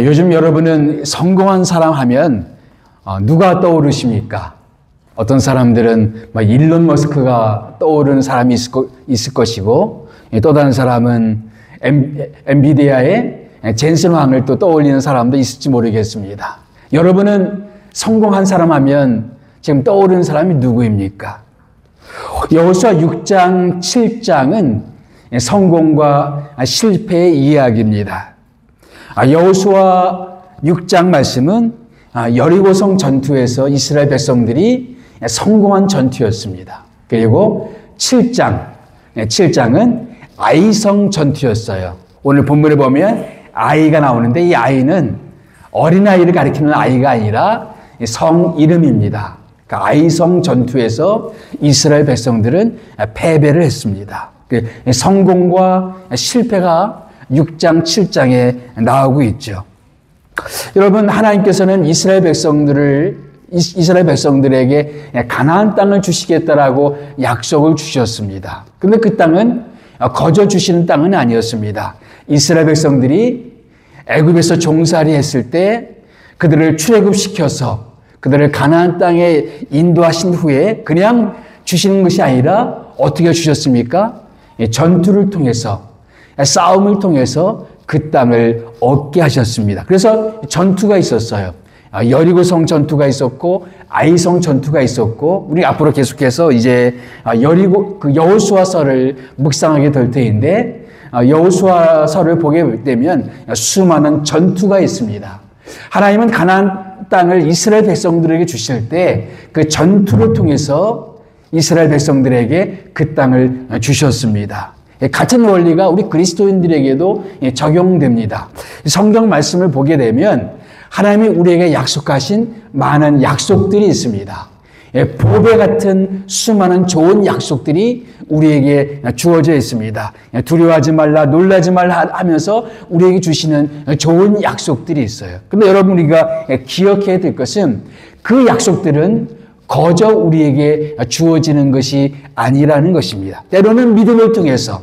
요즘 여러분은 성공한 사람 하면 누가 떠오르십니까? 어떤 사람들은 일론 머스크가 떠오르는 사람이 있을 것이고, 또 다른 사람은 엔비디아의 젠슨 황을 또 떠올리는 사람도 있을지 모르겠습니다. 여러분은 성공한 사람 하면 지금 떠오르는 사람이 누구입니까? 여호수아 6장, 7장은 성공과 실패의 이야기입니다. 여호수아 6장 말씀은 여리고성 전투에서 이스라엘 백성들이 성공한 전투였습니다. 그리고 7장은 아이성 전투였어요. 오늘 본문에 보면 아이가 나오는데 이 아이는 어린아이를 가리키는 아이가 아니라 성 이름입니다. 그러니까 아이성 전투에서 이스라엘 백성들은 패배를 했습니다. 성공과 실패가 6장, 7장에 나오고 있죠. 여러분, 하나님께서는 이스라엘 백성들에게 가나안 땅을 주시겠다라고 약속을 주셨습니다. 근데 그 땅은 거저 주시는 땅은 아니었습니다. 이스라엘 백성들이 애굽에서 종살이 했을 때 그들을 출애굽시켜서 그들을 가나안 땅에 인도하신 후에 그냥 주시는 것이 아니라 어떻게 주셨습니까? 전투를 통해서, 싸움을 통해서 그 땅을 얻게 하셨습니다. 그래서 전투가 있었어요. 여리고성 전투가 있었고 아이성 전투가 있었고, 우리 앞으로 계속해서 이제 여호수아서를 묵상하게 될 터인데, 여호수아서를 보게 되면 수많은 전투가 있습니다. 하나님은 가나안 땅을 이스라엘 백성들에게 주실 때 그 전투를 통해서 이스라엘 백성들에게 그 땅을 주셨습니다. 같은 원리가 우리 그리스도인들에게도 적용됩니다. 성경 말씀을 보게 되면 하나님이 우리에게 약속하신 많은 약속들이 있습니다. 보배 같은 수많은 좋은 약속들이 우리에게 주어져 있습니다. 두려워하지 말라, 놀라지 말라 하면서 우리에게 주시는 좋은 약속들이 있어요. 근데 여러분, 우리가 기억해야 될 것은 그 약속들은 거저 우리에게 주어지는 것이 아니라는 것입니다. 때로는 믿음을 통해서,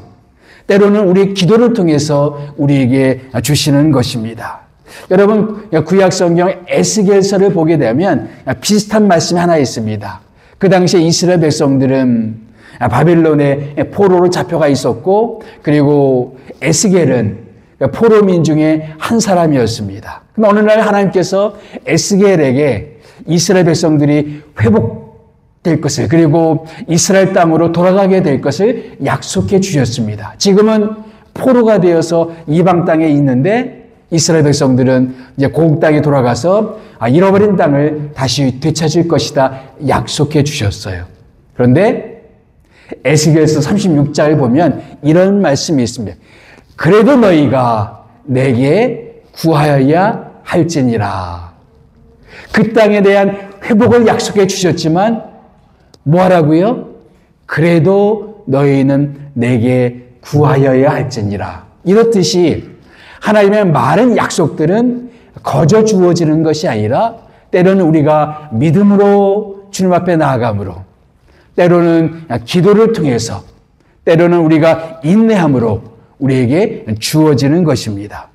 때로는 우리의 기도를 통해서 우리에게 주시는 것입니다. 여러분, 구약성경 에스겔서를 보게 되면 비슷한 말씀이 하나 있습니다. 그 당시에 이스라엘 백성들은 바벨론의 포로로 잡혀가 있었고, 그리고 에스겔은 포로 민중의 한 사람이었습니다. 그럼 어느 날 하나님께서 에스겔에게 이스라엘 백성들이 회복될 것을, 그리고 이스라엘 땅으로 돌아가게 될 것을 약속해 주셨습니다. 지금은 포로가 되어서 이방 땅에 있는데 이스라엘 백성들은 이제 고국 땅에 돌아가서 잃어버린 땅을 다시 되찾을 것이다 약속해 주셨어요. 그런데 에스겔서 36장을 보면 이런 말씀이 있습니다. 그래도 너희가 내게 구하여야 할지니라. 그 땅에 대한 회복을 약속해 주셨지만 뭐 하라고요? 그래도 너희는 내게 구하여야 할지니라. 이렇듯이 하나님의 많은 약속들은 거저 주어지는 것이 아니라 때로는 우리가 믿음으로 주님 앞에 나아감으로, 때로는 기도를 통해서, 때로는 우리가 인내함으로 우리에게 주어지는 것입니다.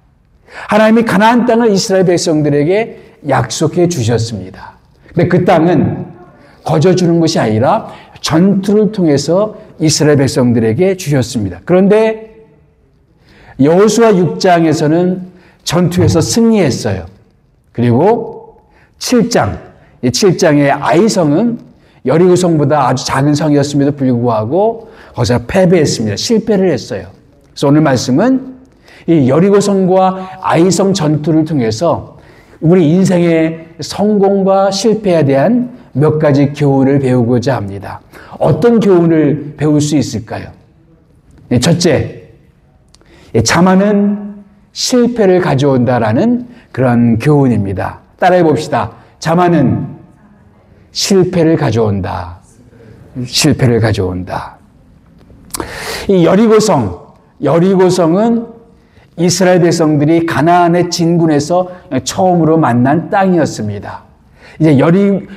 하나님이 가나안 땅을 이스라엘 백성들에게 약속해 주셨습니다. 근데 그 땅은 거저 주는 것이 아니라 전투를 통해서 이스라엘 백성들에게 주셨습니다. 그런데 여호수아 6장에서는 전투에서 승리했어요. 그리고 7장의 아이성은 여리고성보다 아주 작은 성이었음에도 불구하고 거기서 패배했습니다. 실패를 했어요. 그래서 오늘 말씀은 이 여리고성과 아이성 전투를 통해서 우리 인생의 성공과 실패에 대한 몇 가지 교훈을 배우고자 합니다. 어떤 교훈을 배울 수 있을까요? 첫째, 자만은 실패를 가져온다라는 그런 교훈입니다. 따라해 봅시다. 자만은 실패를 가져온다. 실패를 가져온다. 이 여리고성은 이스라엘 백성들이 가나안의 진군에서 처음으로 만난 땅이었습니다. 이제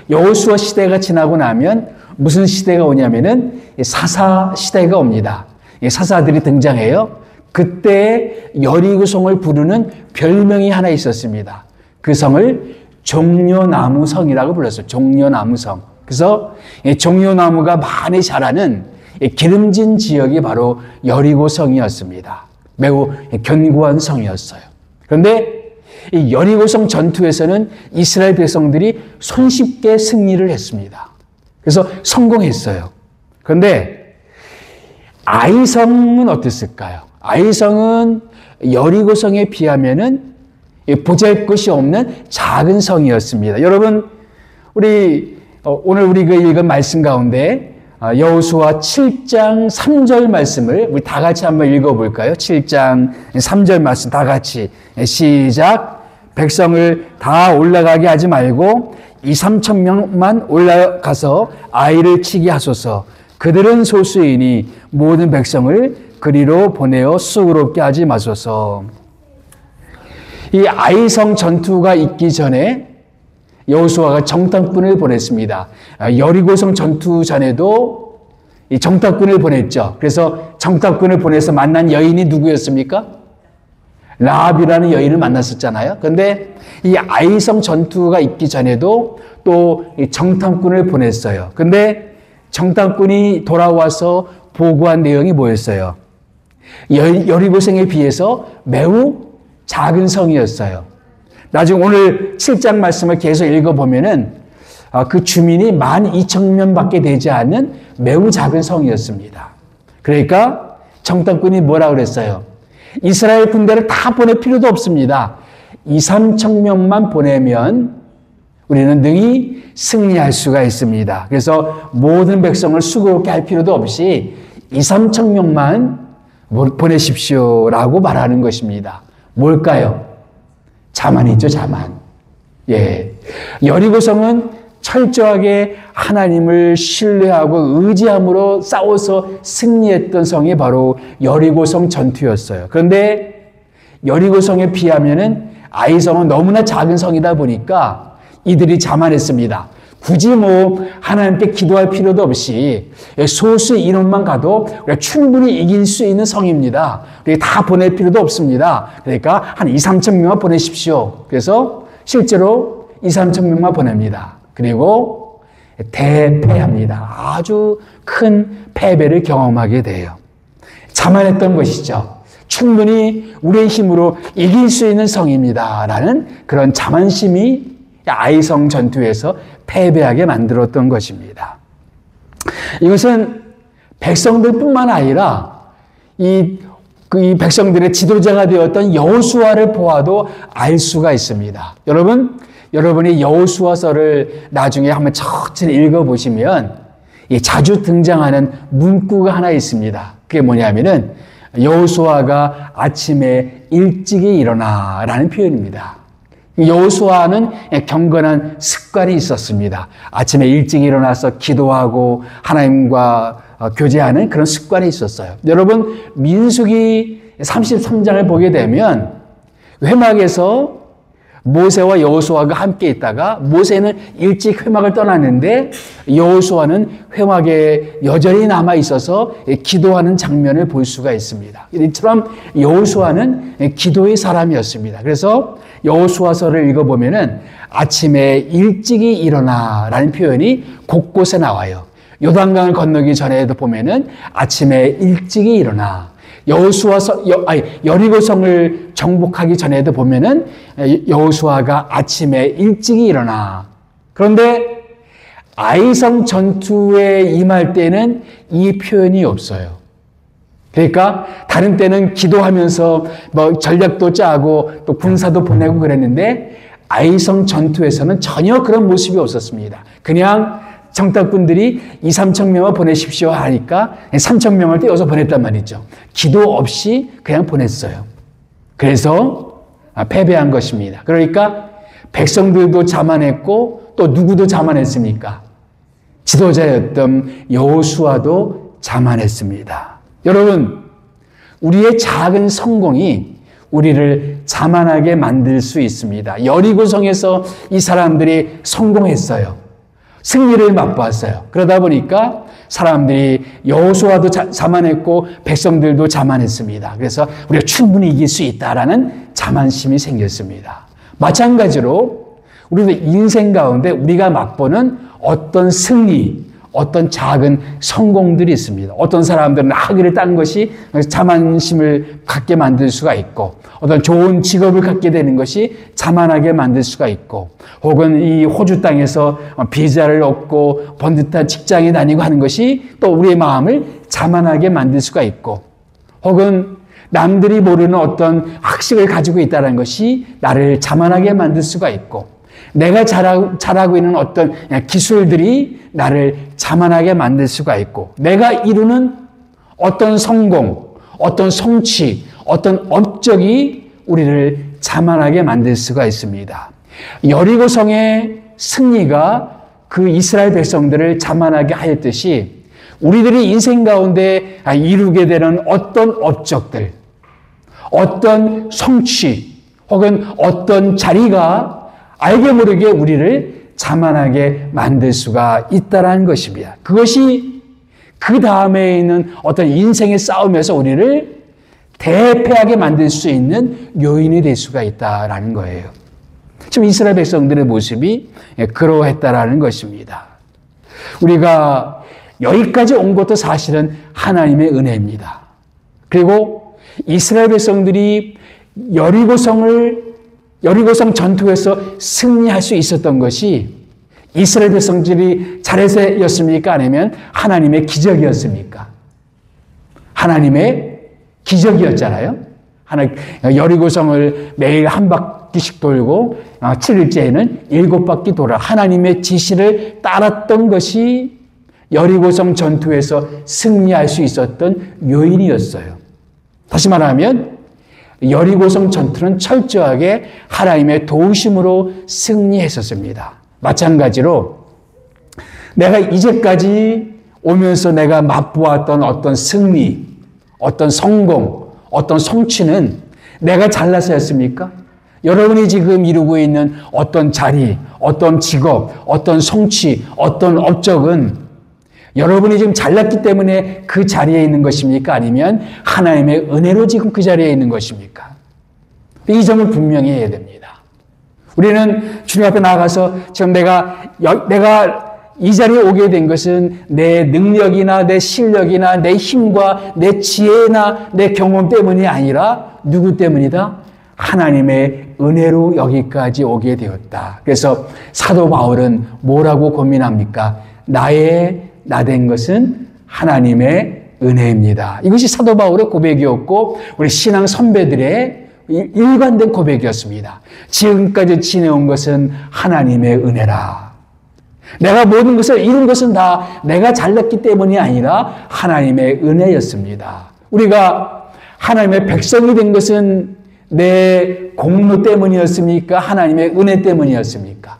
여호수아 시대가 지나고 나면 무슨 시대가 오냐면은 사사 시대가 옵니다. 사사들이 등장해요. 그때 여리고성을 부르는 별명이 하나 있었습니다. 그 성을 종려나무 성이라고 불렀어요. 종려나무 성. 그래서 종려나무가 많이 자라는 기름진 지역이 바로 여리고성이었습니다. 매우 견고한 성이었어요. 그런데 이 여리고성 전투에서는 이스라엘 백성들이 손쉽게 승리를 했습니다. 그래서 성공했어요. 그런데 아이성은 어땠을까요? 아이성은 여리고성에 비하면은 보잘것이 없는 작은 성이었습니다. 여러분, 오늘 우리가 읽은 말씀 가운데 여호수아 7장 3절 말씀을 우리 다 같이 한번 읽어볼까요? 7장 3절 말씀 다 같이 시작. 백성을 다 올라가게 하지 말고 2-3천 명만 올라가서 아이를 치게 하소서. 그들은 소수이니 모든 백성을 그리로 보내어 수고롭게 하지 마소서. 이 아이성 전투가 있기 전에 여호수아가 정탐꾼을 보냈습니다. 여리고성 전투 전에도 이 정탐꾼을 보냈죠. 그래서 정탐꾼을 보내서 만난 여인이 누구였습니까? 라합이라는 여인을 만났었잖아요. 그런데 이 아이성 전투가 있기 전에도 또 이 정탐꾼을 보냈어요. 근데 정탐꾼이 돌아와서 보고한 내용이 뭐였어요? 여리고성에 비해서 매우 작은 성이었어요. 나중에 오늘 7장 말씀을 계속 읽어보면은 그 주민이 12,000명밖에 되지 않는 매우 작은 성이었습니다. 그러니까 정탐꾼이 뭐라고 그랬어요? 이스라엘 군대를 다 보낼 필요도 없습니다. 2-3천 명만 보내면 우리는 능히 승리할 수가 있습니다. 그래서 모든 백성을 수고롭게 할 필요도 없이 2-3천 명만 보내십시오라고 말하는 것입니다. 뭘까요? 자만이죠, 자만. 예. 여리고성은 철저하게 하나님을 신뢰하고 의지함으로 싸워서 승리했던 성이 바로 여리고성 전투였어요. 그런데 여리고성에 비하면은 아이성은 너무나 작은 성이다 보니까 이들이 자만했습니다. 굳이 하나님께 기도할 필요도 없이 소수 인원만 가도 충분히 이길 수 있는 성입니다. 다 보낼 필요도 없습니다. 그러니까 한 2-3천 명만 보내십시오. 그래서 실제로 2-3천 명만 보냅니다. 그리고 대패합니다. 아주 큰 패배를 경험하게 돼요. 자만했던 것이죠. 충분히 우리의 힘으로 이길 수 있는 성입니다. 라는 그런 자만심이 아이성 전투에서 패배하게 만들었던 것입니다. 이것은 백성들뿐만 아니라 이 백성들의 지도자가 되었던 여호수아를 보아도 알 수가 있습니다. 여러분이 여호수아서를 나중에 한번 천천히 읽어보시면 자주 등장하는 문구가 하나 있습니다. 그게 뭐냐면은 여호수아가 아침에 일찍이 일어나라는 표현입니다. 여호수아는 경건한 습관이 있었습니다. 아침에 일찍 일어나서 기도하고 하나님과 교제하는 그런 습관이 있었어요. 여러분, 민수기 33장을 보게 되면 회막에서 모세와 여호수아가 함께 있다가 모세는 일찍 회막을 떠났는데 여호수아는 회막에 여전히 남아 있어서 기도하는 장면을 볼 수가 있습니다. 이처럼 여호수아는 기도의 사람이었습니다. 그래서 여호수아서를 읽어보면은 아침에 일찍이 일어나라는 표현이 곳곳에 나와요. 요단강을 건너기 전에도 보면은 아침에 일찍이 일어나. 여리고성을 정복하기 전에도 보면은 여호수아가 아침에 일찍이 일어나. 그런데 아이성 전투에 임할 때는 이 표현이 없어요. 그러니까 다른 때는 기도하면서 전략도 짜고 또 군사도 보내고 그랬는데 아이성 전투에서는 전혀 그런 모습이 없었습니다. 그냥 정탐꾼들이 2-3천 명을 보내십시오 하니까 3천 명을 떼어서 보냈단 말이죠. 기도 없이 그냥 보냈어요. 그래서 패배한 것입니다. 그러니까 백성들도 자만했고 또 누구도 자만했습니까? 지도자였던 여호수아도 자만했습니다. 여러분, 우리의 작은 성공이 우리를 자만하게 만들 수 있습니다. 여리고성에서 이 사람들이 성공했어요. 승리를 맛보았어요. 그러다 보니까 사람들이 여호수아도 자만했고 백성들도 자만했습니다. 그래서 우리가 충분히 이길 수 있다라는 자만심이 생겼습니다. 마찬가지로 우리도 인생 가운데 우리가 맛보는 어떤 승리, 어떤 작은 성공들이 있습니다. 어떤 사람들은 학위를 딴 것이 자만심을 갖게 만들 수가 있고, 어떤 좋은 직업을 갖게 되는 것이 자만하게 만들 수가 있고, 혹은 이 호주 땅에서 비자를 얻고 번듯한 직장에 다니고 하는 것이 또 우리의 마음을 자만하게 만들 수가 있고, 혹은 남들이 모르는 어떤 학식을 가지고 있다는 것이 나를 자만하게 만들 수가 있고, 내가 잘하고 있는 어떤 기술들이 나를 자만하게 만들 수가 있고, 내가 이루는 어떤 성공, 어떤 성취, 어떤 업적이 우리를 자만하게 만들 수가 있습니다. 여리고성의 승리가 그 이스라엘 백성들을 자만하게 하였듯이 우리들이 인생 가운데 이루게 되는 어떤 업적들, 어떤 성취, 혹은 어떤 자리가 알게 모르게 우리를 자만하게 만들 수가 있다는 것입니다. 그것이 그 다음에 있는 어떤 인생의 싸움에서 우리를 대패하게 만들 수 있는 요인이 될 수가 있다는 거예요. 지금 이스라엘 백성들의 모습이 그러했다라는 것입니다. 우리가 여기까지 온 것도 사실은 하나님의 은혜입니다. 그리고 이스라엘 백성들이 여리고성 전투에서 승리할 수 있었던 것이 이스라엘 백성들이 잘해서였습니까? 아니면 하나님의 기적이었습니까? 하나님의 기적이었잖아요. 여리고성을 매일 한 바퀴씩 돌고 7일째에는 7바퀴 돌아 하나님의 지시를 따랐던 것이 여리고성 전투에서 승리할 수 있었던 요인이었어요. 다시 말하면 여리고성 전투는 철저하게 하나님의 도우심으로 승리했었습니다. 마찬가지로 내가 이제까지 오면서 내가 맛보았던 어떤 승리, 어떤 성공, 어떤 성취는 내가 잘나서였습니까? 여러분이 지금 이루고 있는 어떤 자리, 어떤 직업, 어떤 성취, 어떤 업적은 여러분이 지금 잘났기 때문에 그 자리에 있는 것입니까? 아니면 하나님의 은혜로 지금 그 자리에 있는 것입니까? 이 점을 분명히 해야 됩니다. 우리는 주님 앞에 나아가서 지금 내가 이 자리에 오게 된 것은 내 능력이나 내 실력이나 내 힘과 내 지혜나 내 경험 때문이 아니라 누구 때문이다? 하나님의 은혜로 여기까지 오게 되었다. 그래서 사도 바울은 뭐라고 고민합니까? 나 된 것은 하나님의 은혜입니다. 이것이 사도 바울의 고백이었고 우리 신앙 선배들의 일관된 고백이었습니다. 지금까지 지내온 것은 하나님의 은혜라. 내가 모든 것을 이룬 것은 다 내가 잘났기 때문이 아니라 하나님의 은혜였습니다. 우리가 하나님의 백성이 된 것은 내 공로 때문이었습니까? 하나님의 은혜 때문이었습니까?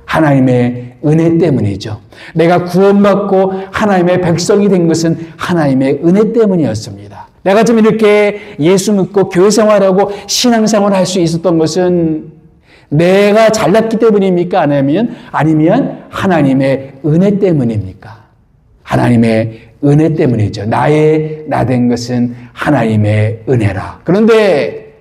하나님의 은혜 때문이죠. 내가 구원받고 하나님의 백성이 된 것은 하나님의 은혜 때문이었습니다. 내가 좀 이렇게 예수 믿고 교회 생활하고 신앙생활을 할 수 있었던 것은 내가 잘났기 때문입니까? 아니면 하나님의 은혜 때문입니까? 하나님의 은혜 때문이죠. 나 된 것은 하나님의 은혜라. 그런데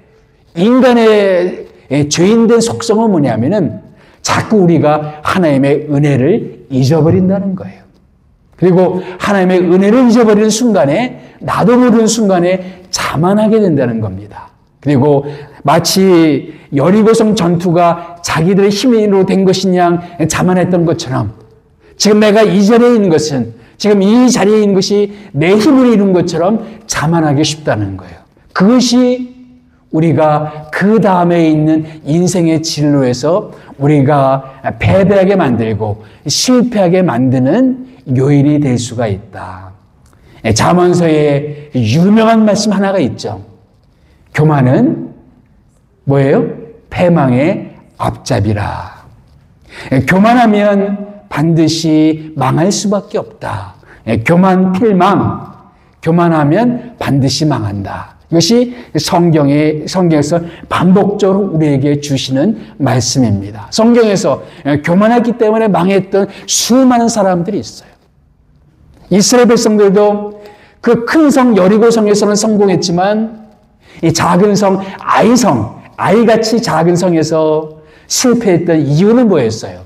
인간의 죄인된 속성은 뭐냐면은 자꾸 우리가 하나님의 은혜를 잊어버린다는 거예요. 그리고 하나님의 은혜를 잊어버리는 순간에 나도 모르는 순간에 자만하게 된다는 겁니다. 그리고 마치 여리고성 전투가 자기들의 힘으로 된 것이냐 자만했던 것처럼 지금 내가 이 자리에 있는 것은 지금 이 자리에 있는 것이 내 힘으로 이룬 것처럼 자만하기 쉽다는 거예요. 그것이 우리가 그 다음에 있는 인생의 진로에서 우리가 패배하게 만들고 실패하게 만드는 요인이 될 수가 있다. 잠언서에 유명한 말씀 하나가 있죠. 교만은 뭐예요? 패망의 앞잡이라. 교만하면 반드시 망할 수밖에 없다. 교만 필망, 교만하면 반드시 망한다. 이것이 성경에서 반복적으로 우리에게 주시는 말씀입니다. 성경에서 교만했기 때문에 망했던 수많은 사람들이 있어요. 이스라엘 백성들도 그 큰 성 여리고성에서는 성공했지만 이 작은 성 아이같이 작은 성에서 실패했던 이유는 뭐였어요?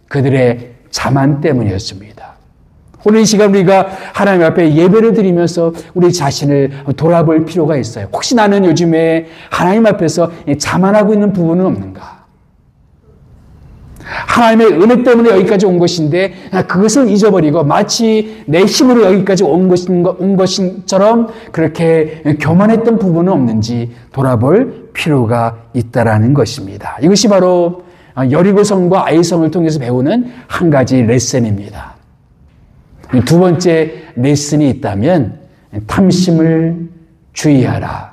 그들의 자만 때문이었습니다. 오늘 이 시간 우리가 하나님 앞에 예배를 드리면서 우리 자신을 돌아볼 필요가 있어요. 혹시 나는 요즘에 하나님 앞에서 자만하고 있는 부분은 없는가? 하나님의 은혜 때문에 여기까지 온 것인데 그것을 잊어버리고 마치 내 힘으로 여기까지 온 것처럼 그렇게 교만했던 부분은 없는지 돌아볼 필요가 있다라는 것입니다. 이것이 바로 여리고성과 아이성을 통해서 배우는 한 가지 레슨입니다. 두 번째 레슨이 있다면 탐심을 주의하라.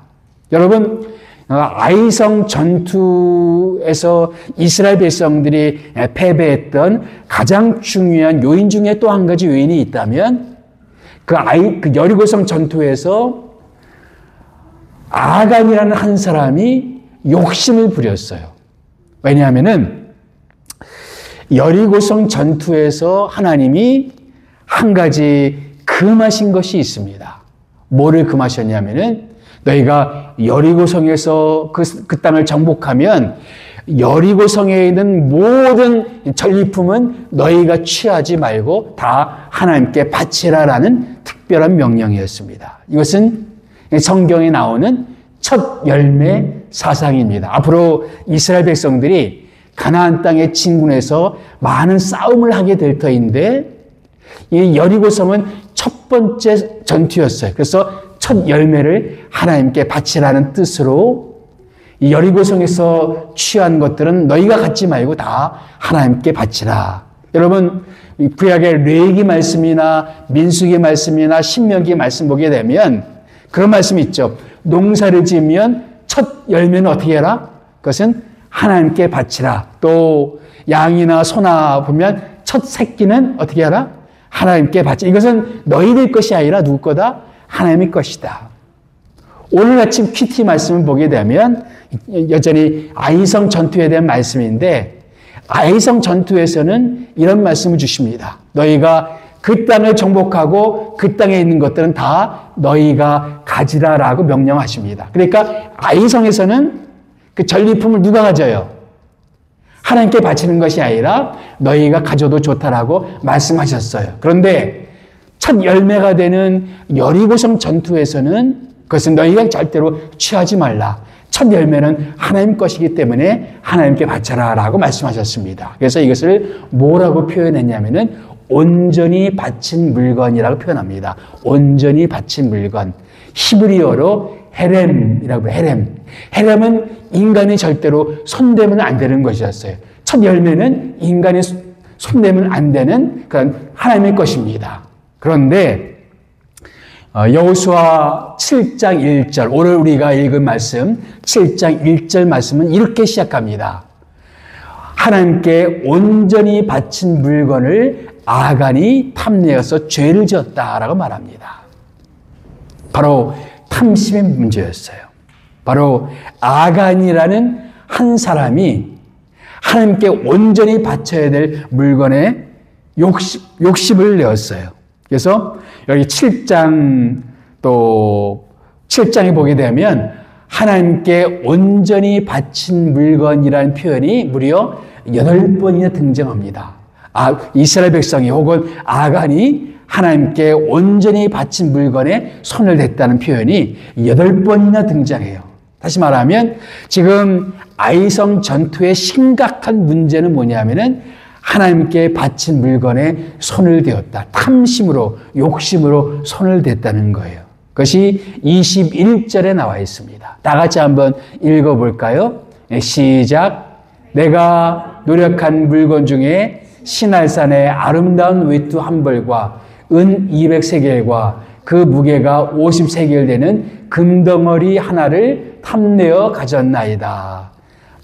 여러분, 아이성 전투에서 이스라엘 백성들이 패배했던 가장 중요한 요인 중에 또 한 가지 요인이 있다면 그 여리고성 전투에서 아간이라는 한 사람이 욕심을 부렸어요. 왜냐하면은 여리고성 전투에서 하나님이 한 가지 금하신 것이 있습니다. 뭐를 금하셨냐면은 너희가 여리고성에서 그 땅을 정복하면 여리고성에 있는 모든 전리품은 너희가 취하지 말고 다 하나님께 바치라라는 특별한 명령이었습니다. 이것은 성경에 나오는 첫 열매 사상입니다. 앞으로 이스라엘 백성들이 가나안 땅에 진군해서 많은 싸움을 하게 될 터인데 이 여리고성은 첫 번째 전투였어요. 그래서 첫 열매를 하나님께 바치라는 뜻으로 이 여리고성에서 취한 것들은 너희가 갖지 말고 다 하나님께 바치라. 여러분, 구약의 레위기 말씀이나 민수기 말씀이나 신명기 말씀 보게 되면 그런 말씀이 있죠. 농사를 지으면 첫 열매는 어떻게 해라? 그것은 하나님께 바치라. 또 양이나 소나 보면 첫 새끼는 어떻게 하라? 하나님께 바치라. 이것은 너희들 것이 아니라 누구 거다? 하나님의 것이다. 오늘 아침 PT 말씀을 보게 되면 여전히 아이성 전투에 대한 말씀인데 아이성 전투에서는 이런 말씀을 주십니다. 너희가 그 땅을 정복하고 그 땅에 있는 것들은 다 너희가 가지라라고 명령하십니다. 그러니까 아이성에서는 그 전리품을 누가 가져요? 하나님께 바치는 것이 아니라 너희가 가져도 좋다라고 말씀하셨어요. 그런데 첫 열매가 되는 여리고성 전투에서는 그것은 너희가 절대로 취하지 말라. 첫 열매는 하나님 것이기 때문에 하나님께 바쳐라라고 말씀하셨습니다. 그래서 이것을 뭐라고 표현했냐면은 온전히 바친 물건이라고 표현합니다. 온전히 바친 물건. 히브리어로 헤렘이라고 해요. 헤렘은 인간이 절대로 손대면 안 되는 것이었어요. 첫 열매는 인간이 손대면 안 되는 그런 하나님의 것입니다. 그런데 여호수아 7장 1절, 오늘 우리가 읽은 말씀 7장 1절 말씀은 이렇게 시작합니다. 하나님께 온전히 바친 물건을 아간이 탐내어서 죄를 지었다라고 말합니다. 바로 탐심의 문제였어요. 바로 아간이라는 한 사람이 하나님께 온전히 바쳐야 될 물건에 욕심을 내었어요. 그래서 여기 7장에 보게 되면 하나님께 온전히 바친 물건이라는 표현이 무려 8번이나 등장합니다. 이스라엘 백성이 혹은 아간이 하나님께 온전히 바친 물건에 손을 댔다는 표현이 8번이나 등장해요. 다시 말하면 지금 아이성 전투의 심각한 문제는 뭐냐면은 하나님께 바친 물건에 손을 대었다. 탐심으로, 욕심으로 손을 댔다는 거예요. 그것이 21절에 나와 있습니다. 다 같이 한번 읽어볼까요? 시작. 내가 노력한 물건 중에 시날산의 아름다운 외투 한 벌과 은 200세겔과 그 무게가 50세겔 되는 금덩어리 하나를 탐내어 가졌나이다.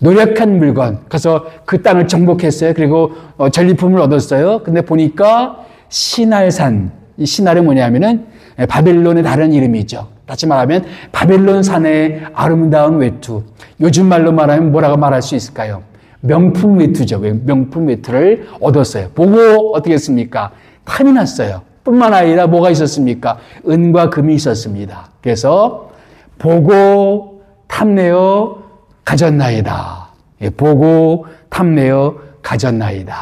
노력한 물건. 그래서 그 땅을 정복했어요. 그리고 전리품을 얻었어요. 근데 보니까 시날산. 이 시날은 뭐냐면은 바벨론의 다른 이름이죠. 다시 말하면 바벨론 산의 아름다운 외투. 요즘 말로 말하면 뭐라고 말할 수 있을까요? 명품 외투죠. 명품 외투를 얻었어요. 보고 어떻게 했습니까? 탐이 났어요. 뿐만 아니라 뭐가 있었습니까? 은과 금이 있었습니다. 그래서 보고 탐내어 가졌나이다. 예, 보고 탐내어 가졌나이다.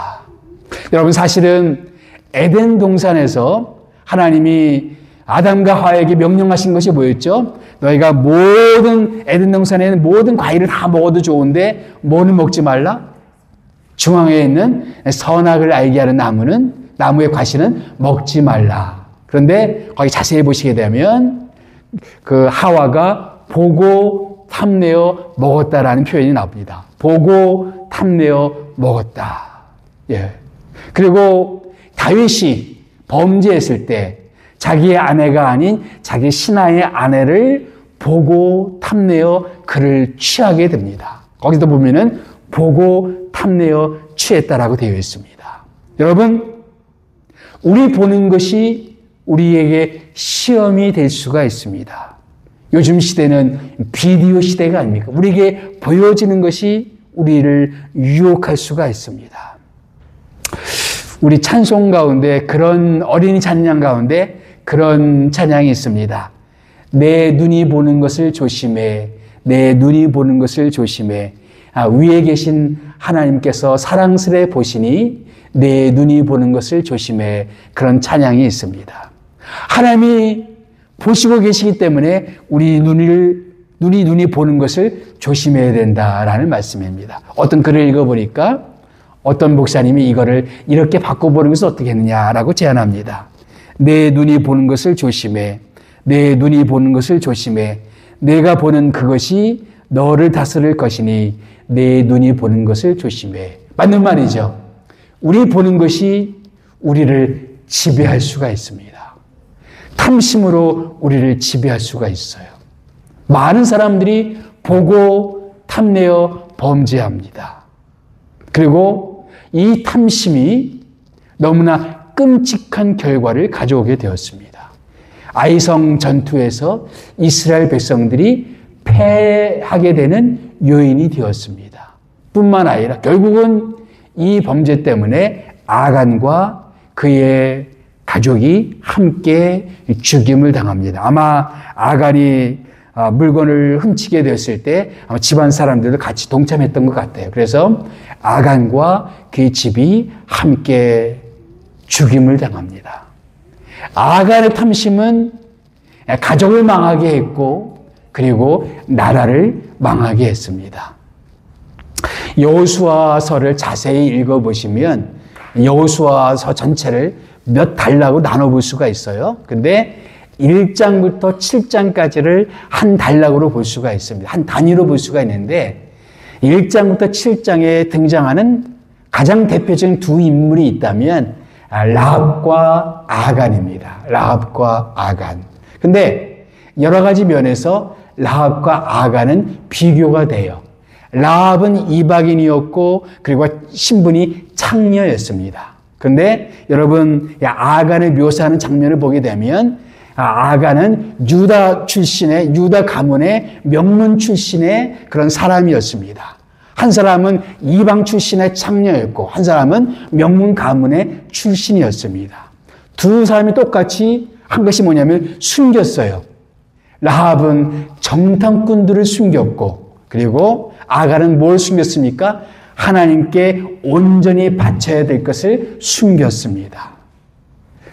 여러분, 사실은 에덴 동산에서 하나님이 아담과 하와에게 명령하신 것이 뭐였죠? 너희가 모든 에덴 동산에는 모든 과일을 다 먹어도 좋은데 뭐는 먹지 말라? 중앙에 있는 선악을 알게 하는 나무의 과실은 먹지 말라. 그런데 거기 자세히 보시게 되면 그 하와가 보고 탐내어 먹었다라는 표현이 나옵니다. 보고 탐내어 먹었다. 예. 그리고 다윗이 범죄했을 때 자기의 아내가 아닌 자기 신하의 아내를 보고 탐내어 그를 취하게 됩니다. 거기서 보면은 보고 탐내어 취했다라고 되어 있습니다. 여러분, 우리 보는 것이 우리에게 시험이 될 수가 있습니다. 요즘 시대는 비디오 시대가 아닙니까? 우리에게 보여지는 것이 우리를 유혹할 수가 있습니다. 우리 찬송 가운데 그런 어린이 찬양 가운데 그런 찬양이 있습니다. 내 눈이 보는 것을 조심해. 내 눈이 보는 것을 조심해. 위에 계신 하나님께서 사랑스레 보시니 내 눈이 보는 것을 조심해. 그런 찬양이 있습니다. 하나님이 보시고 계시기 때문에 우리 눈이 보는 것을 조심해야 된다라는 말씀입니다. 어떤 글을 읽어보니까 어떤 목사님이 이거를 이렇게 바꿔보는 것은 어떻게 했느냐라고 제안합니다. 내 눈이 보는 것을 조심해. 내 눈이 보는 것을 조심해. 내가 보는 그것이 너를 다스릴 것이니 내 눈이 보는 것을 조심해. 맞는 말이죠. 우리 보는 것이 우리를 지배할 수가 있습니다. 탐심으로 우리를 지배할 수가 있어요. 많은 사람들이 보고 탐내어 범죄합니다. 그리고 이 탐심이 너무나 끔찍한 결과를 가져오게 되었습니다. 아이성 전투에서 이스라엘 백성들이 패하게 되는 요인이 되었습니다. 뿐만 아니라 결국은 이 범죄 때문에 아간과 그의 가족이 함께 죽임을 당합니다. 아마 아간이 물건을 훔치게 됐을 때 집안 사람들도 같이 동참했던 것 같아요. 그래서 아간과 그의 집이 함께 죽임을 당합니다. 아간의 탐심은 가족을 망하게 했고 그리고 나라를 망하게 했습니다. 여호수아서를 자세히 읽어보시면 여호수아서 전체를 몇 달라고 나눠볼 수가 있어요. 근데 1장부터 7장까지를 한 단락으로 볼 수가 있습니다. 한 단위로 볼 수가 있는데 1장부터 7장에 등장하는 가장 대표적인 두 인물이 있다면 라합과 아간입니다. 라합과 아간. 근데 여러 가지 면에서 라합과 아간은 비교가 돼요. 라합은 이방인이었고 그리고 신분이 창녀였습니다. 그런데 여러분 아간을 묘사하는 장면을 보게 되면 아간은 유다 출신의 유다 가문의 명문 출신의 그런 사람이었습니다. 한 사람은 이방 출신의 창녀였고 한 사람은 명문 가문의 출신이었습니다. 두 사람이 똑같이 한 것이 뭐냐면 숨겼어요. 라합은 정탐꾼들을 숨겼고 그리고 아간은 뭘 숨겼습니까? 하나님께 온전히 바쳐야 될 것을 숨겼습니다.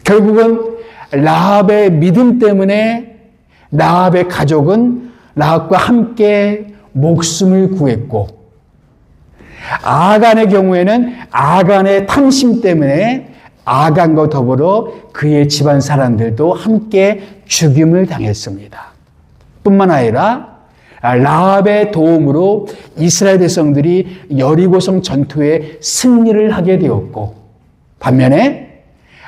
결국은 라합의 믿음 때문에 라합의 가족은 라합과 함께 목숨을 구했고 아간의 경우에는 아간의 탐심 때문에 아간과 더불어 그의 집안 사람들도 함께 죽임을 당했습니다. 뿐만 아니라 라합의 도움으로 이스라엘 백성들이 여리고성 전투에 승리를 하게 되었고 반면에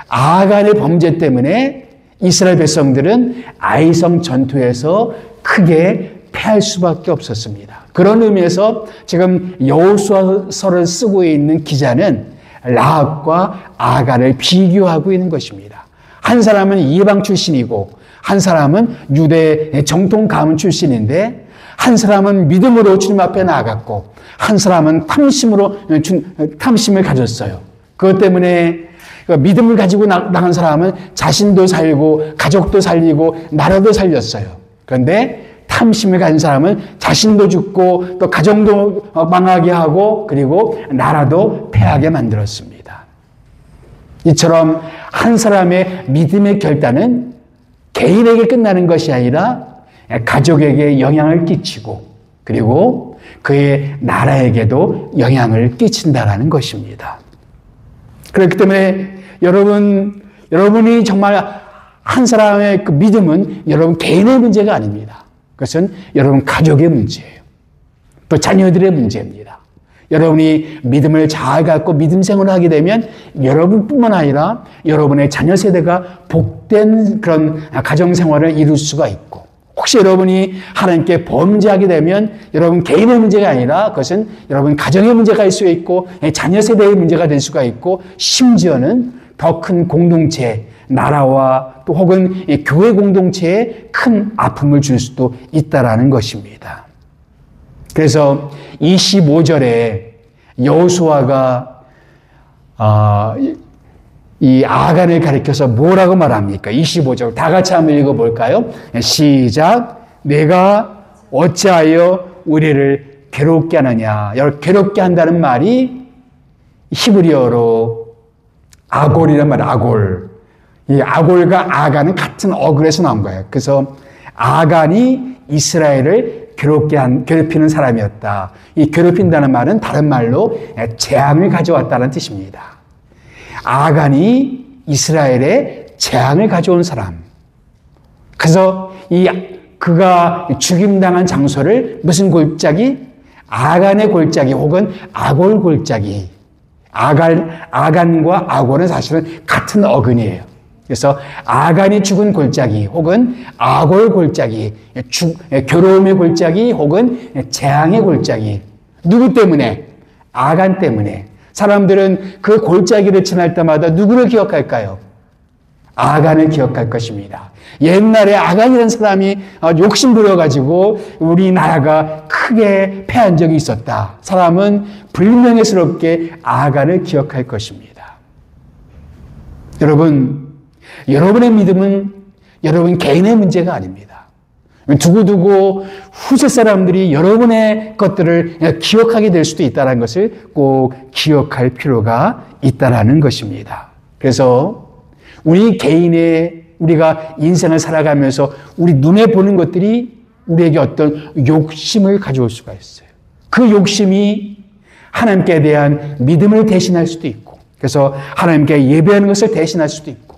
아간의 범죄 때문에 이스라엘 백성들은 아이성 전투에서 크게 패할 수밖에 없었습니다. 그런 의미에서 지금 여호수아서를 쓰고 있는 기자는 라합과 아간을 비교하고 있는 것입니다. 한 사람은 이방 출신이고 한 사람은 유대 정통 가문 출신인데 한 사람은 믿음으로 주님 앞에 나아갔고 한 사람은 탐심을 가졌어요. 그것 때문에 믿음을 가지고 나간 사람은 자신도 살고 가족도 살리고 나라도 살렸어요. 그런데 탐심을 가진 사람은 자신도 죽고 또 가정도 망하게 하고 그리고 나라도 패하게 만들었습니다. 이처럼 한 사람의 믿음의 결단은 개인에게 끝나는 것이 아니라 가족에게 영향을 끼치고 그리고 그의 나라에게도 영향을 끼친다라는 것입니다. 그렇기 때문에 여러분이 정말 한 사람의 그 믿음은 여러분 개인의 문제가 아닙니다. 그것은 여러분 가족의 문제예요. 또 자녀들의 문제입니다. 여러분이 믿음을 잘 갖고 믿음 생활을 하게 되면 여러분뿐만 아니라 여러분의 자녀 세대가 복된 그런 가정 생활을 이룰 수가 있고 혹시 여러분이 하나님께 범죄하게 되면 여러분 개인의 문제가 아니라 그것은 여러분 가정의 문제가 될 수 있고 자녀 세대의 문제가 될 수가 있고 심지어는 더 큰 공동체, 나라와 또 혹은 교회 공동체에 큰 아픔을 줄 수도 있다라는 것입니다. 그래서 25절에 여호수아가 이 아간을 가리켜서 뭐라고 말합니까? 25절 다 같이 한번 읽어볼까요? 시작. 내가 어찌하여 우리를 괴롭게 하느냐. 괴롭게 한다는 말이 히브리어로 아골이란 말이에요. 아골. 이 아골과 아간은 같은 어글에서 나온 거예요. 그래서 아간이 이스라엘을 괴롭히는 사람이었다. 이 괴롭힌다는 말은 다른 말로 재앙을 가져왔다는 뜻입니다. 아간이 이스라엘에 재앙을 가져온 사람. 그래서 그가 죽임당한 장소를 무슨 골짜기? 아간의 골짜기 혹은 아골 골짜기. 아간과 아골은 사실은 같은 어근이에요. 그래서 아간이 죽은 골짜기 혹은 아골 골짜기, 괴로움의 골짜기 혹은 재앙의 골짜기. 누구 때문에? 아간 때문에. 사람들은 그 골짜기를 지날 때마다 누구를 기억할까요? 아간을 기억할 것입니다. 옛날에 아간이라는 사람이 욕심 부려가지고 우리나라가 크게 패한 적이 있었다. 사람은 불명예스럽게 아간을 기억할 것입니다. 여러분의 믿음은 여러분 개인의 문제가 아닙니다. 두고두고 후세 사람들이 여러분의 것들을 기억하게 될 수도 있다는 것을 꼭 기억할 필요가 있다는 것입니다. 그래서 우리가 인생을 살아가면서 우리 눈에 보는 것들이 우리에게 어떤 욕심을 가져올 수가 있어요. 그 욕심이 하나님께 대한 믿음을 대신할 수도 있고 그래서 하나님께 예배하는 것을 대신할 수도 있고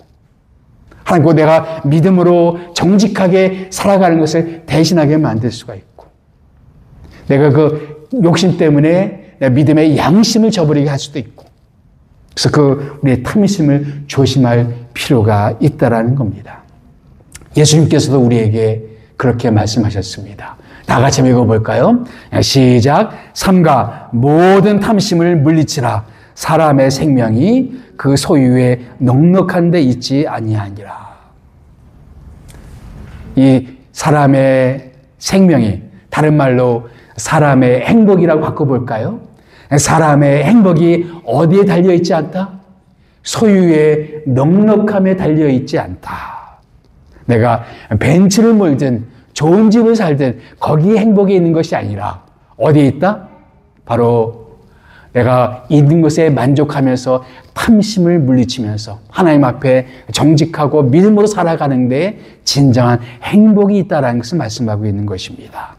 하나님과 내가 믿음으로 정직하게 살아가는 것을 대신하게 만들 수가 있고 내가 그 욕심 때문에 내 믿음의 양심을 저버리게 할 수도 있고 그래서 우리의 탐심을 조심할 필요가 있다라는 겁니다. 예수님께서도 우리에게 그렇게 말씀하셨습니다. 다 같이 읽어볼까요? 시작. 삼가 모든 탐심을 물리치라. 사람의 생명이 그 소유에 넉넉한 데 있지 아니하니라. 이 사람의 생명이 다른 말로 사람의 행복이라고 바꿔볼까요? 사람의 행복이 어디에 달려있지 않다? 소유의 넉넉함에 달려있지 않다. 내가 벤츠를 몰든 좋은 집을 살든 거기에 행복이 있는 것이 아니라 어디에 있다? 바로 내가 있는 것에 만족하면서 탐심을 물리치면서 하나님 앞에 정직하고 믿음으로 살아가는 데 진정한 행복이 있다는 것을 말씀하고 있는 것입니다.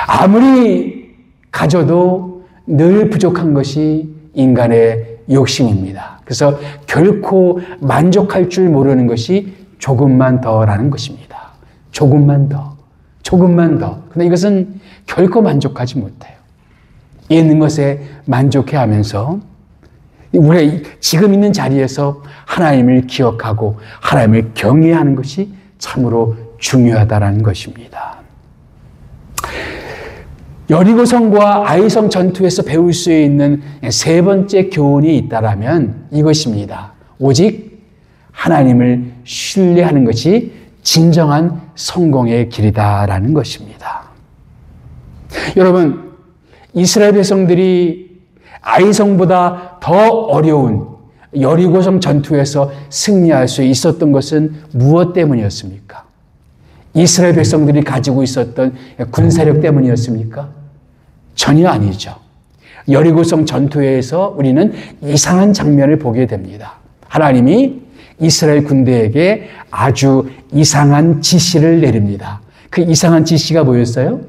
아무리 가져도 늘 부족한 것이 인간의 욕심입니다. 그래서 결코 만족할 줄 모르는 것이 조금만 더라는 것입니다. 조금만 더. 그런데 이것은 결코 만족하지 못해요. 있는 것에 만족해 하면서 우리 지금 있는 자리에서 하나님을 기억하고 하나님을 경외하는 것이 참으로 중요하다는 것입니다. 여리고성과 아이성 전투에서 배울 수 있는 세 번째 교훈이 있다라면 이것입니다. 오직 하나님을 신뢰하는 것이 진정한 성공의 길이다라는 것입니다. 여러분, 이스라엘 백성들이 아이성보다 더 어려운 여리고성 전투에서 승리할 수 있었던 것은 무엇 때문이었습니까? 이스라엘 백성들이 가지고 있었던 군사력 때문이었습니까? 전혀 아니죠. 여리고성 전투에서 우리는 이상한 장면을 보게 됩니다. 하나님이 이스라엘 군대에게 아주 이상한 지시를 내립니다. 그 이상한 지시가 뭐였어요?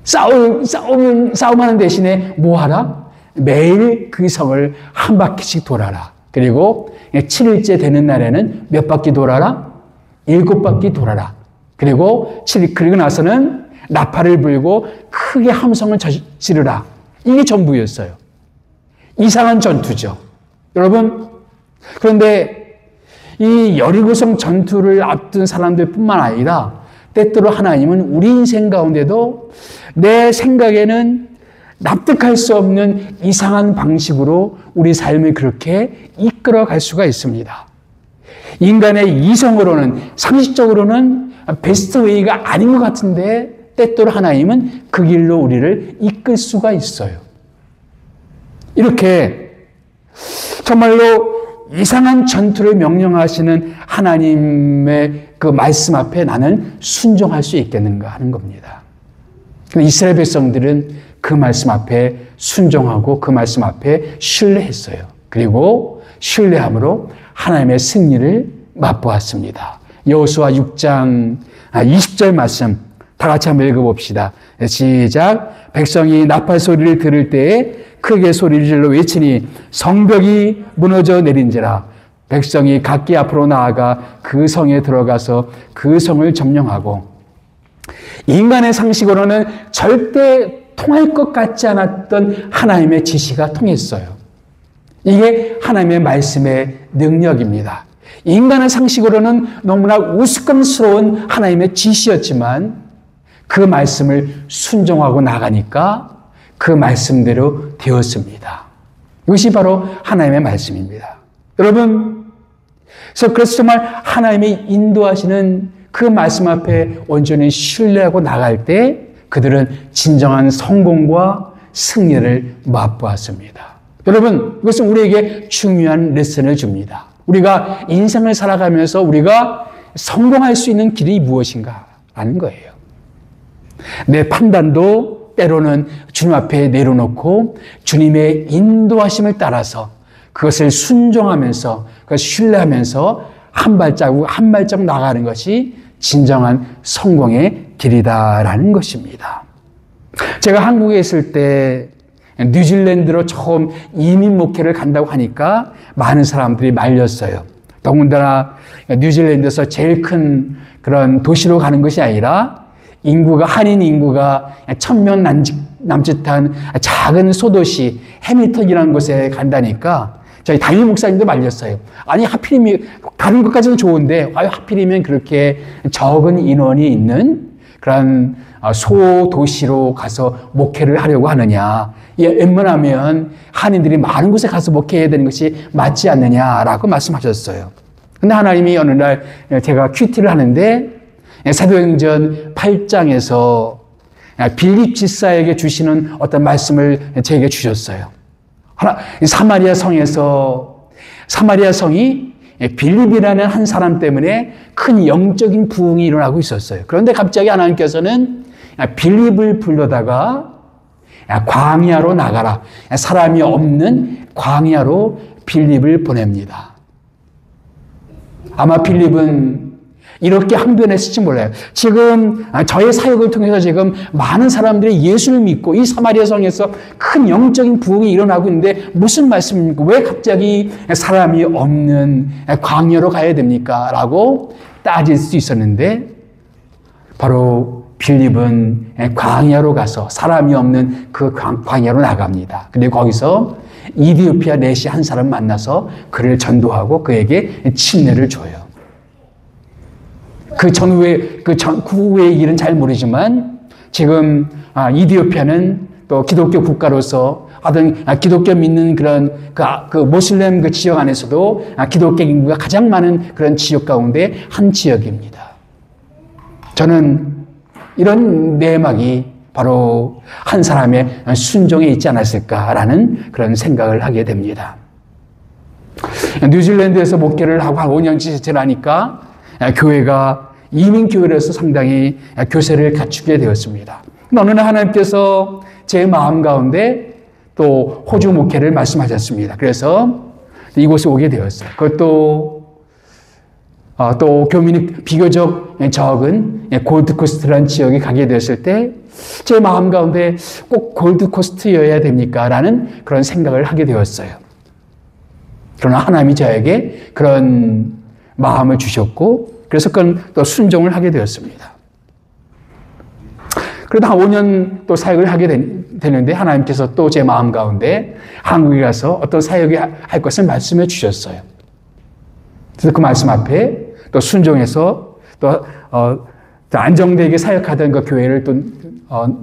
싸움하는 대신에 뭐 하라? 매일 그 성을 한 바퀴씩 돌아라. 그리고 7일째 되는 날에는 몇 바퀴 돌아라? 7바퀴 돌아라. 그리고 그리고 나서는 나팔을 불고 크게 함성을 지르라. 이게 전부였어요. 이상한 전투죠. 여러분, 그런데 이 여리고성 전투를 앞둔 사람들뿐만 아니라 때때로 하나님은 우리 인생 가운데도 내 생각에는 납득할 수 없는 이상한 방식으로 우리 삶을 그렇게 이끌어갈 수가 있습니다. 인간의 이성으로는, 상식적으로는 베스트 웨이가 아닌 것 같은데 때때로 하나님은 그 길로 우리를 이끌 수가 있어요. 이렇게 정말로 이상한 전투를 명령하시는 하나님의 그 말씀 앞에 나는 순종할 수 있겠는가 하는 겁니다. 이스라엘 백성들은 그 말씀 앞에 순종하고 그 말씀 앞에 신뢰했어요. 그리고 신뢰함으로 하나님의 승리를 맛보았습니다. 여호수아 6장 20절 말씀 다 같이 한번 읽어봅시다. 시작. 백성이 나팔 소리를 들을 때에 크게 소리를 질러 외치니 성벽이 무너져 내린지라. 백성이 각기 앞으로 나아가 그 성에 들어가서 그 성을 점령하고, 인간의 상식으로는 절대 통할 것 같지 않았던 하나님의 지시가 통했어요. 이게 하나님의 말씀의 능력입니다. 인간의 상식으로는 너무나 우스꽝스러운 하나님의 지시였지만 그 말씀을 순종하고 나가니까 그 말씀대로 되었습니다. 이것이 바로 하나님의 말씀입니다. 여러분, 그래서 정말 하나님의 인도하시는 그 말씀 앞에 온전히 신뢰하고 나갈 때 그들은 진정한 성공과 승리를 맛보았습니다. 여러분, 이것은 우리에게 중요한 레슨을 줍니다. 우리가 인생을 살아가면서 우리가 성공할 수 있는 길이 무엇인가 라는 거예요. 내 판단도 때로는 주님 앞에 내려놓고 주님의 인도하심을 따라서 그것을 순종하면서 그것을 신뢰하면서 한 발자국 한 발자국 나가는 것이 진정한 성공의 길이다라는 것입니다. 제가 한국에 있을 때 뉴질랜드로 처음 이민 목회를 간다고 하니까 많은 사람들이 말렸어요. 더군다나 뉴질랜드에서 제일 큰 그런 도시로 가는 것이 아니라 한인 인구가 1000명 남짓한 작은 소도시 해밀턴이라는 곳에 간다니까 저희 담임 목사님도 말렸어요. 아니, 하필이면 다른 것까지는 좋은데 하필이면 그렇게 적은 인원이 있는 그런 소도시로 가서 목회를 하려고 하느냐. 웬만하면 한인들이 많은 곳에 가서 목회해야 되는 것이 맞지 않느냐라고 말씀하셨어요. 근데 하나님이 어느 날 제가 큐티를 하는데 사도행전 8장에서 빌립 지사에게 주시는 어떤 말씀을 제게 주셨어요. 사마리아 성이 빌립이라는 한 사람 때문에 큰 영적인 부흥이 일어나고 있었어요. 그런데 갑자기 하나님께서는 빌립을 불러다가 광야로 나가라. 사람이 없는 광야로 빌립을 보냅니다. 아마 빌립은 이렇게 항변했을지 몰라요. 지금 저의 사역을 통해서 지금 많은 사람들이 예수를 믿고 이 사마리아 성에서 큰 영적인 부흥이 일어나고 있는데 무슨 말씀입니까? 왜 갑자기 사람이 없는 광야로 가야 됩니까? 라고 따질 수 있었는데 바로 빌립은 광야로 가서 사람이 없는 그 광야로 나갑니다. 근데 거기서 이디오피아 내시 한 사람 만나서 그를 전도하고 그에게 침례를 줘요. 그 후의 일은 잘 모르지만 지금 이디오피아는 또 기독교 국가로서 하여튼 기독교 믿는 그런 그 모슬렘 그 지역 안에서도 기독교 인구가 가장 많은 그런 지역 가운데 한 지역입니다. 저는 이런 내막이 바로 한 사람의 순종에 있지 않았을까라는 그런 생각을 하게 됩니다. 뉴질랜드에서 목회를 하고 한 5년째 지나니까 교회가 이민교회로서 상당히 교세를 갖추게 되었습니다. 어느 날 하나님께서 제 마음 가운데 또 호주 목회를 말씀하셨습니다. 그래서 이곳에 오게 되었어요. 그것도 또 교민이 비교적 적은 골드코스트라는 지역에 가게 되었을 때 제 마음 가운데 꼭 골드코스트여야 됩니까? 라는 그런 생각을 하게 되었어요. 그러나 하나님이 저에게 그런 마음을 주셨고 그래서 그건 또 순종을 하게 되었습니다. 그러다 한 5년 또 사역을 하게 되는데 하나님께서 또 제 마음 가운데 한국에 가서 어떤 사역을 할 것을 말씀해 주셨어요. 그래서 그 말씀 앞에 또 순종해서 또 안정되게 사역하던 그 교회를 또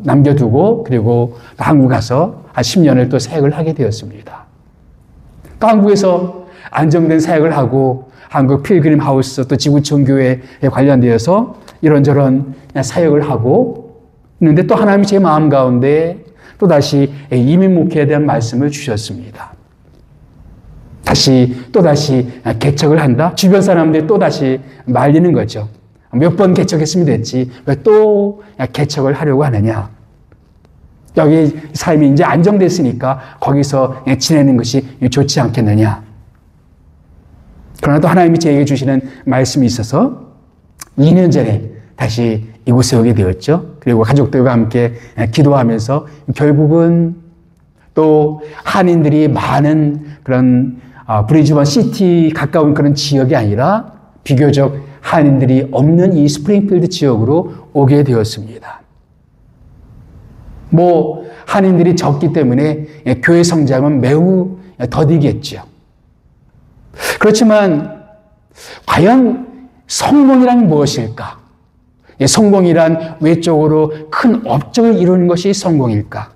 남겨두고 그리고 또 한국 가서 한 10년을 또 사역을 하게 되었습니다. 또 한국에서 안정된 사역을 하고 한국 필그림 하우스 또 지구촌 교회에 관련되어서 이런저런 사역을 하고 있는데 또 하나님이 제 마음 가운데 또 다시 이민 목회에 대한 말씀을 주셨습니다. 또다시 개척을 한다? 주변 사람들이 또다시 말리는 거죠. 몇 번 개척했으면 됐지. 왜 또 개척을 하려고 하느냐? 여기 삶이 이제 안정됐으니까 거기서 지내는 것이 좋지 않겠느냐? 그러나 또 하나님이 제게 주시는 말씀이 있어서 2년 전에 다시 이곳에 오게 되었죠. 그리고 가족들과 함께 기도하면서 결국은 또 한인들이 많은 그런 브리즈번 시티 가까운 그런 지역이 아니라 비교적 한인들이 없는 이 스프링필드 지역으로 오게 되었습니다. 한인들이 적기 때문에 교회 성장은 매우 더디겠죠. 그렇지만 과연 성공이란 무엇일까? 성공이란 외적으로 큰 업적을 이루는 것이 성공일까?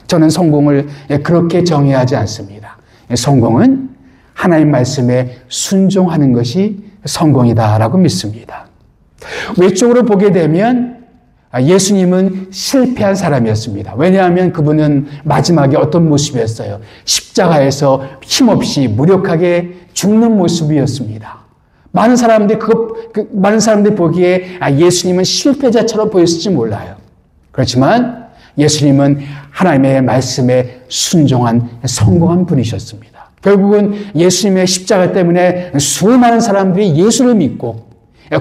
저는 성공을 그렇게 정의하지 않습니다. 성공은 하나님 말씀에 순종하는 것이 성공이다라고 믿습니다. 외적으로 보게 되면 예수님은 실패한 사람이었습니다. 왜냐하면 그분은 마지막에 어떤 모습이었어요? 십자가에서 힘없이 무력하게 죽는 모습이었습니다. 많은 사람들이 보기에 예수님은 실패자처럼 보였을지 몰라요. 그렇지만 예수님은 하나님의 말씀에 순종한 성공한 분이셨습니다. 결국은 예수님의 십자가 때문에 수많은 사람들이 예수를 믿고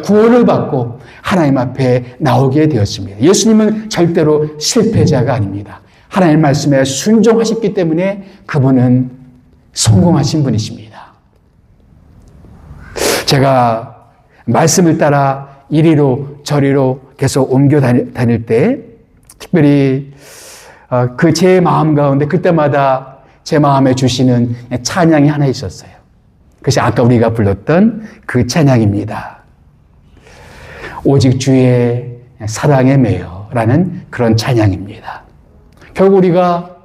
구원을 받고 하나님 앞에 나오게 되었습니다. 예수님은 절대로 실패자가 아닙니다. 하나님의 말씀에 순종하셨기 때문에 그분은 성공하신 분이십니다. 제가 말씀을 따라 이리로 저리로 계속 옮겨 다닐 때 특별히 그 제 마음 가운데 그때마다 제 마음에 주시는 찬양이 하나 있었어요. 그것이 아까 우리가 불렀던 그 찬양입니다. 오직 주의 사랑에 매여라는 그런 찬양입니다. 결국 우리가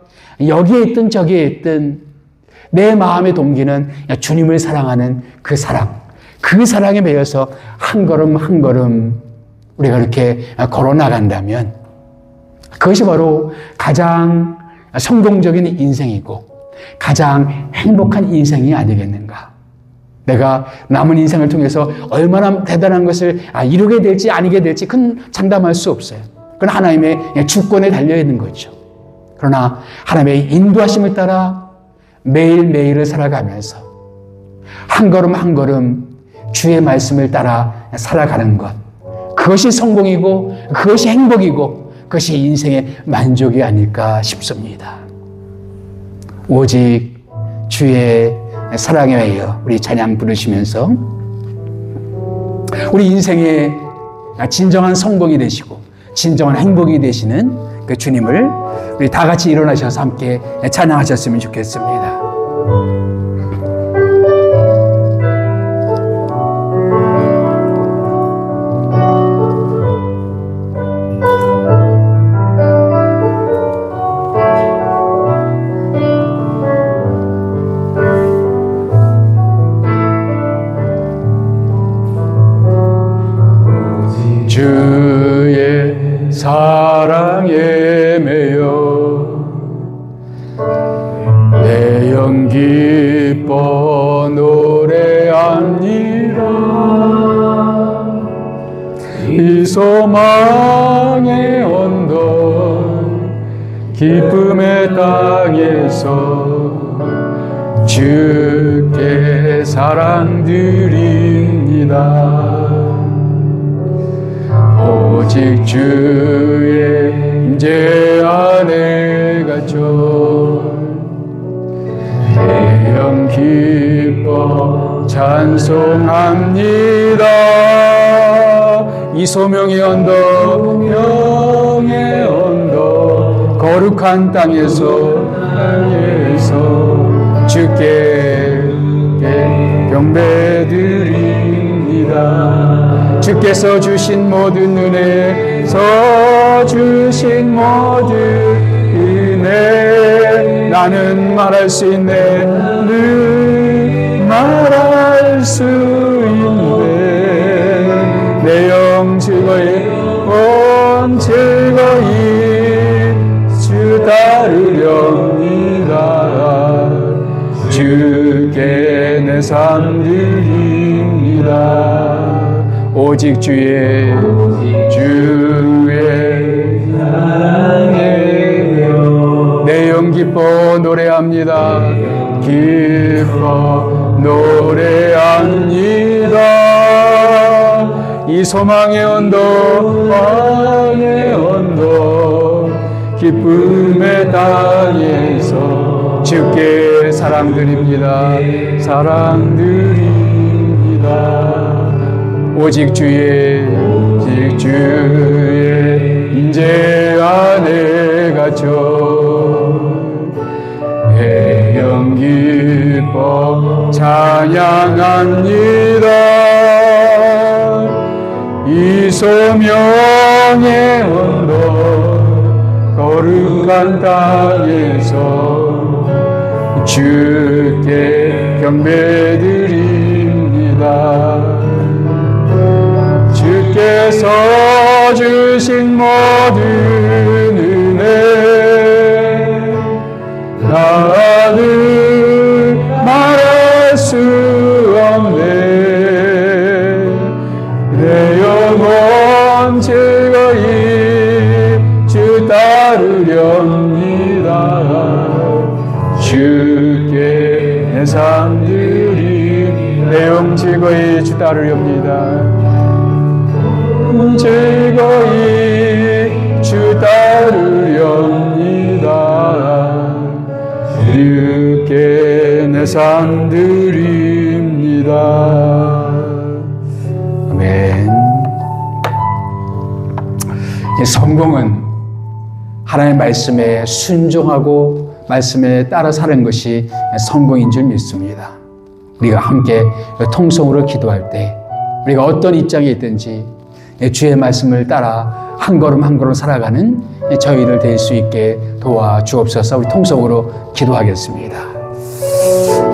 여기에 있든 저기에 있든 내 마음의 동기는 주님을 사랑하는 그 사랑에 매여서 한 걸음 한 걸음 우리가 이렇게 걸어 나간다면 그것이 바로 가장 성공적인 인생이고 가장 행복한 인생이 아니겠는가. 내가 남은 인생을 통해서 얼마나 대단한 것을 이루게 될지 아니게 될지 그건 장담할 수 없어요. 그건 하나님의 주권에 달려있는 거죠. 그러나 하나님의 인도하심을 따라 매일매일을 살아가면서 한 걸음 한 걸음 주의 말씀을 따라 살아가는 것, 그것이 성공이고 그것이 행복이고 그것이 인생의 만족이 아닐까 싶습니다. 오직 주의 사랑에 매여 우리 찬양 부르시면서 우리 인생의 진정한 성공이 되시고 진정한 행복이 되시는 그 주님을 우리 다 같이 일어나셔서 함께 찬양하셨으면 좋겠습니다. 기뻐 노래합니다. 이 소망의 언덕 기쁨의 땅에서 주께 사랑드립니다. 오직 주의 임재 안에 갇혀 대영 기뻐 찬송합니다. 이 소명의 언덕 명의 언덕 거룩한 땅에서 주께 경배드립니다. 주께서 주신 모든 은혜 주신 모든 은혜 나는 말할 수 있네. 늘 말할 수 있네. 내 영 즐거이 온 즐거이 주 따르렵니다. 주께 내 삶 드립니다. 오직 주의 사랑에 내 영 기뻐 노래합니다. 기뻐 노래합니다. 이 소망의 언덕 기쁨의 땅에서 주께 사랑드립니다. 오직 주의 임재 안에 갇혀 대영 기뻐 찬양합니다. 이 소명의 언덕 거룩한 땅에서 주께 경배드립니다. 주께서 주신 모든 은혜 나를 말할 수 없네. 내 영혼 즐거이 주 따르렵니다. 주께 내 삶 드리 내 영 즐거이 주 따르렵니다. 즐거이 주 따르렵니다. 주께 내 삶 드립니다. 아멘. 이 성공은 하나님의 말씀에 순종하고 말씀에 따라 사는 것이 성공인 줄 믿습니다. 우리가 함께 통성으로 기도할 때 우리가 어떤 입장에 있든지 주의 말씀을 따라 한 걸음 한 걸음 살아가는 저희들 될 수 있게 도와주옵소서. 우리 통성으로 기도하겠습니다.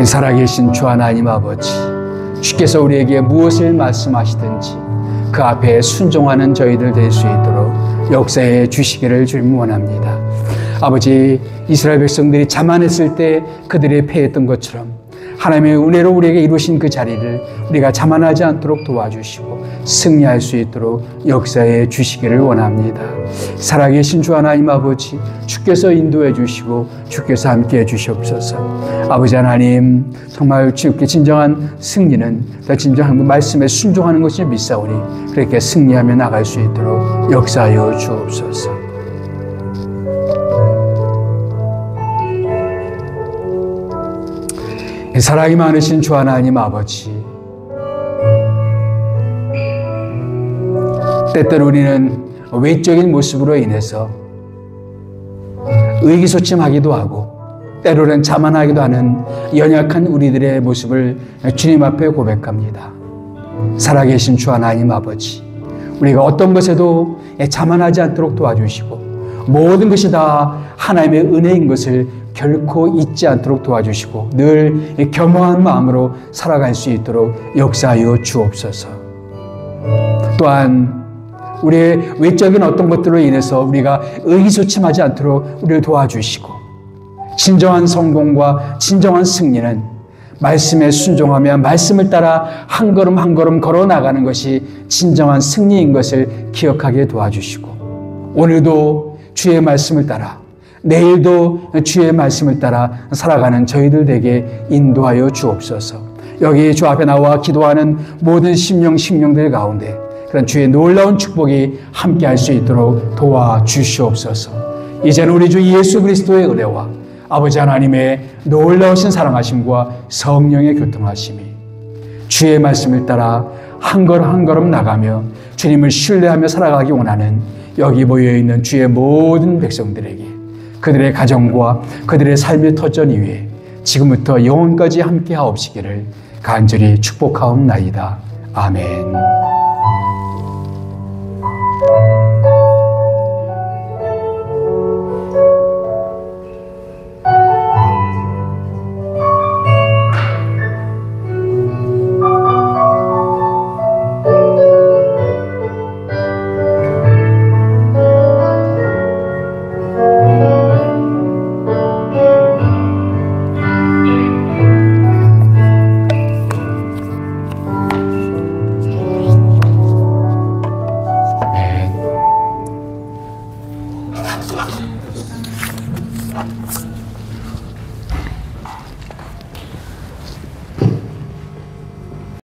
살아계신 주 하나님 아버지, 주께서 우리에게 무엇을 말씀하시든지 그 앞에 순종하는 저희들 될 수 있도록 역사해 주시기를 주님 원합니다. 아버지, 이스라엘 백성들이 자만했을 때 그들이 패했던 것처럼 하나님의 은혜로 우리에게 이루신 그 자리를 우리가 자만하지 않도록 도와주시고 승리할 수 있도록 역사해 주시기를 원합니다. 살아계신 주 하나님 아버지, 주께서 인도해 주시고 주께서 함께해 주시옵소서. 아버지 하나님, 정말 주께 진정한 승리는 더 진정한 말씀에 순종하는 것이 믿사오니 그렇게 승리하며 나갈 수 있도록 역사하여 주옵소서. 사랑이 많으신 주 하나님 아버지, 때때로 우리는 외적인 모습으로 인해서 의기소침하기도 하고 때로는 자만하기도 하는 연약한 우리들의 모습을 주님 앞에 고백합니다. 살아계신 주 하나님 아버지, 우리가 어떤 것에도 자만하지 않도록 도와주시고 모든 것이 다 하나님의 은혜인 것을 결코 잊지 않도록 도와주시고 늘 겸허한 마음으로 살아갈 수 있도록 역사하여 주옵소서. 또한 우리의 외적인 어떤 것들로 인해서 우리가 의기소침하지 않도록 우리를 도와주시고 진정한 성공과 진정한 승리는 말씀에 순종하며 말씀을 따라 한 걸음 한 걸음 걸어 나가는 것이 진정한 승리인 것을 기억하게 도와주시고, 오늘도 주의 말씀을 따라, 내일도 주의 말씀을 따라 살아가는 저희들 되게 인도하여 주옵소서. 여기 주 앞에 나와 기도하는 모든 심령들 가운데 그런 주의 놀라운 축복이 함께할 수 있도록 도와주시옵소서. 이제는 우리 주 예수 그리스도의 은혜와 아버지 하나님의 놀라우신 사랑하심과 성령의 교통하심이 주의 말씀을 따라 한 걸음 한 걸음 나가며 주님을 신뢰하며 살아가기 원하는 여기 모여있는 주의 모든 백성들에게, 그들의 가정과 그들의 삶의 터전 위에 지금부터 영원까지 함께 하옵시기를 간절히 축복하옵나이다. 아멘.